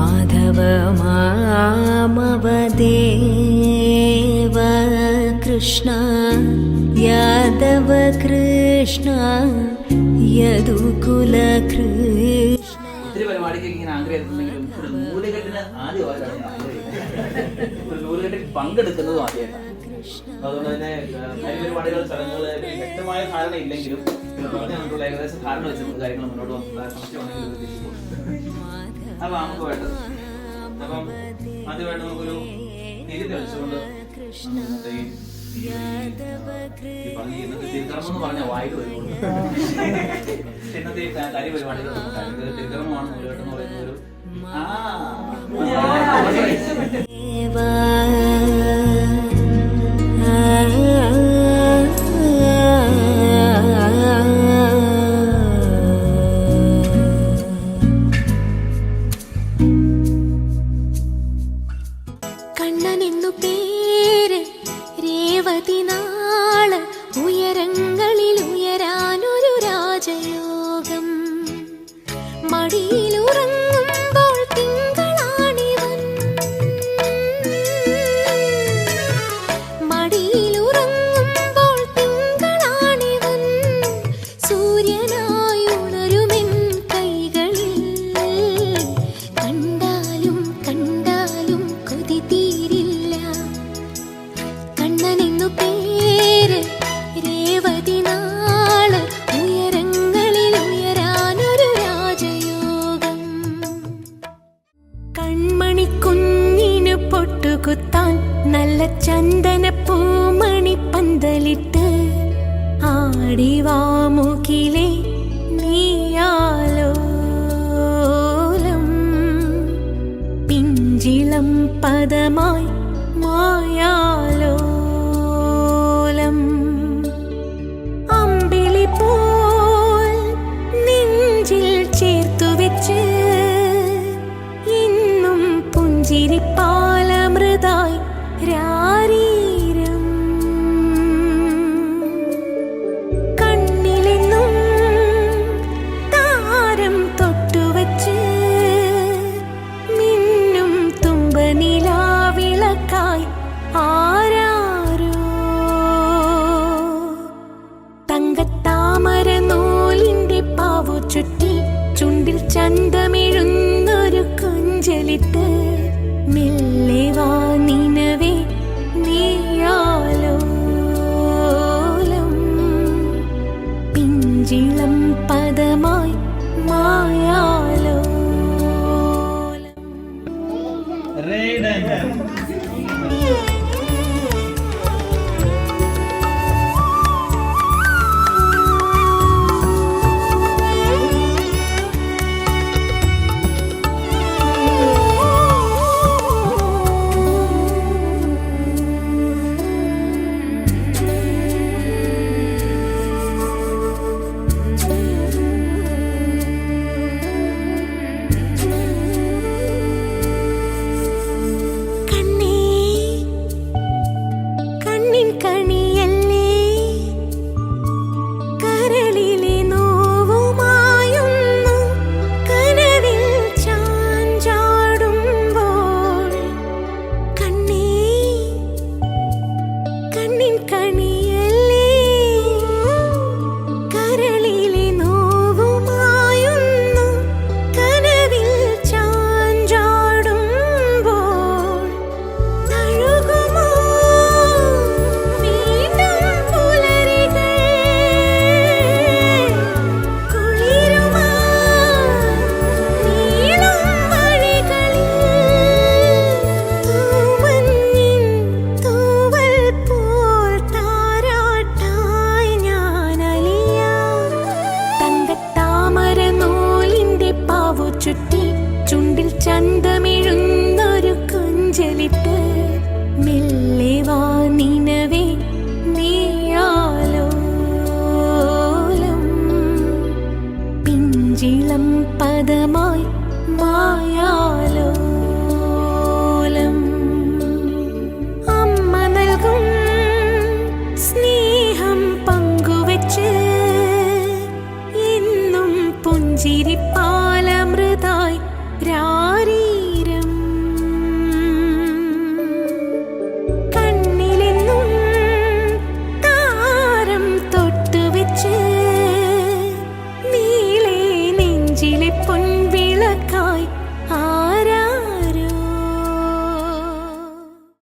മാധവ മാമവദേവ കൃഷ്ണ യാദവ കൃഷ്ണ യദുകുല കൃഷ്ണ. ഒത്തിരി പരിപാടിക്ക് ഇങ്ങനെ ആഗ്രഹിക്കുന്നെങ്കിലും ഒരു നൂലുകെട്ടിന് ആദ്യമായിട്ടാണ് ഞാൻ ആഗ്രഹിക്കുന്നത്. ഒരു നൂലുകെട്ടിൽ പങ്കെടുക്കുന്നതും ആദ്യമായിട്ടാണ്. അതുകൊണ്ട് തന്നെ പരിപാടികൾ ചടങ്ങുകൾ വ്യക്തമായ ധാരണ ഇല്ലെങ്കിലും നമുക്കുള്ള ഏകദേശം ധാരണ വെച്ച് നമുക്ക് കാര്യങ്ങൾ മുന്നോട്ട് സംശയമാണെങ്കിൽ അപ്പൊ നമുക്ക് വേണ്ടത് അപ്പം ആദ്യമായിട്ട് നമുക്കൊരു തിരി തെളിച്ചുകൊണ്ട് തിരുക്കർമ്മം എന്ന് പറഞ്ഞ വായിൽ വരുള്ളൂ. ഇന്നത്തെ കരി പരിപാടികൾ തിരുക്കർമ്മമാണ് നൂലുകെട്ട് എന്ന് പറയുന്ന ഒരു കണ്ണനെന്നു പേര് രേവതി നാള് ഉയരങ്ങളിൽ ഉയരാനൊരു രാജയോഗം മടിയിലുറങ്ങുമ്പോൾ തിങ്കളാണിവൻ മടിയിലുറങ്ങുമ്പോൾ തിങ്കളാണിവൻ സൂര്യനായി ഉണരുമെൻ കൈകളിൽ കണ്ടാലും കണ്ടാലും കൊതി തീരില്ല കണ്ണനെന്നു പേര് രേവതി നാള് ഉയരങ്ങളിൽ ഉയരാനൊരു രാജയോഗം കൺമണിക്കുഞ്ഞിനു പൊട്ടുകുത്താൻ നല്ല ചന്ദന പൂമണി പന്തലിട്ട് ആടിവാമുകിലേ നീയാലോലം പിഞ്ചിളം പദമായി മായാലോലം അമ്പിളി പോൽ നെഞ്ചിൽ ചേർത്തു വെച്ച് ഇന്നും പുഞ്ചിരിപ്പാലമൃതായി രാരീരം കണ്ണിലെന്നും താരം തൊട്ടുവച്ച് മിന്നും തുമ്പനിലാവിളക്കായി ആരാരോ തങ്കത്താമര നൂലിന്റെ പാവു ചുറ്റി ചുണ്ടിൽ ചന്തമിഴുന്നൊരു കൊഞ്ചലിട്ട് മെല്ലെ വാ നിനവേ നീയാലോലം പിഞ്ചിളം പദമായി മായാലോലം. ചുറ്റി ചുണ്ടിൽ ചന്തമിഴുന്നൊരു കൊഞ്ചലിട്ട് മെല്ലെ വാ നിനവേ നീയാലോലം പിഞ്ചിളം പദമായി മായാലോലം അമ്മ നൽകും സ്നേഹം പങ്കുവെച്ച് എന്നും പുഞ്ചിരിപ്പാലമൃതായി രാ